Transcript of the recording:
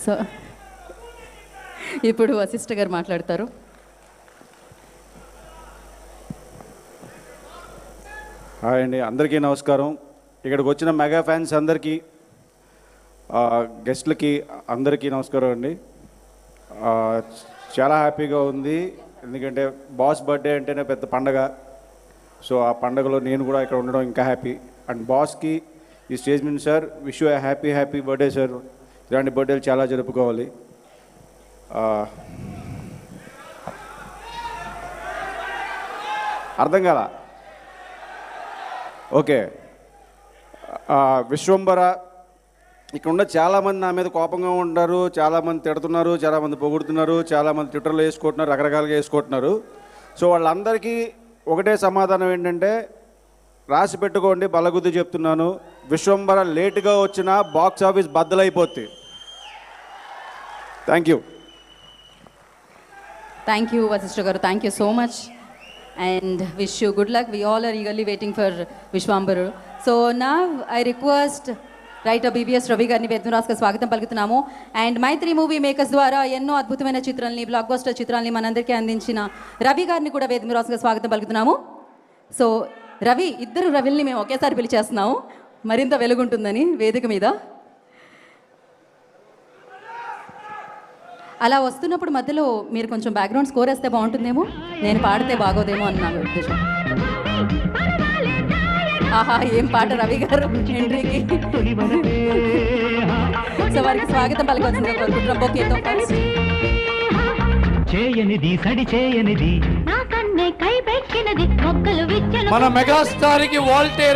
So ఇప్పుడు వశిష్ఠ గారు మాట్లాడతారు. హాయ్ అండి, అందరికీ నమస్కారం. ఇక్కడికి వచ్చిన మెగా ఫ్యాన్స్ అందరికీ, గెస్ట్లకి అందరికీ నమస్కారం అండి. చాలా హ్యాపీగా ఉంది, ఎందుకంటే బాస్ బర్త్డే అంటేనే పెద్ద పండగ. సో ఆ పండగలో నేను కూడా ఇక్కడ ఉండడం ఇంకా హ్యాపీ. అండ్ బాస్కి ఈ స్టేజ్ మీద sir, wish you happy birthday sir. ఇలాంటి బర్త్డేలు చాలా జరుపుకోవాలి. అర్థం కాల? ఓకే. విశ్వంబర, ఇక్కడ ఉన్న చాలామంది నా మీద కోపంగా ఉంటారు, చాలామంది తిడుతున్నారు, చాలామంది పొగుడుతున్నారు, చాలామంది ట్విట్టర్లో వేసుకుంటున్నారు, రకరకాలుగా వేసుకుంటున్నారు. సో వాళ్ళందరికీ ఒకటే సమాధానం ఏంటంటే, రాసి పెట్టుకోండి, బలగుద్ది చెప్తున్నాను, విశ్వంబర లేటుగా వచ్చినా బాక్స్ ఆఫీస్ బద్దలైపోద్ది. Thank you. Thank you Vashishta garu, thank you so much and wish you good luck. We all are eagerly waiting for Vishwambaru. So now I request writer BBS Ravi గారిని వేదమురాస్గా స్వాగతం పలుకుతున్నాము. అండ్ మైత్రి మూవీ మేకర్స్ ద్వారా ఎన్నో అద్భుతమైన చిత్రాలని, block buster చిత్రాలని మనందరికీ అందించిన రవి గారిని కూడా వేదమురాస్గా స్వాగతం పలుకుతున్నాము. సో రవి, ఇద్దరు రవిల్ని మేము ఒకేసారి పిలిచేస్తున్నాము, మరింత వెలుగుంటుందని వేదిక మీద. అలా వస్తున్నప్పుడు మధ్యలో మీరు కొంచెం బ్యాక్గ్రౌండ్ స్కోర్ వేస్తే బాగుంటుందేమో, నేను పాడితే బాగోదేమో అని నా ఉద్దేశం. ఆహా, ఏం పాట రవి గారు ఎంట్రీకి. సో వారికి స్వాగతం పలకవలసిందిగా కోరుకుంటున్నాం. బొకేతో ఫస్ట్. చేయనిది సడి చేయనిది మన మెగాస్టార్ కి వాల్టేర్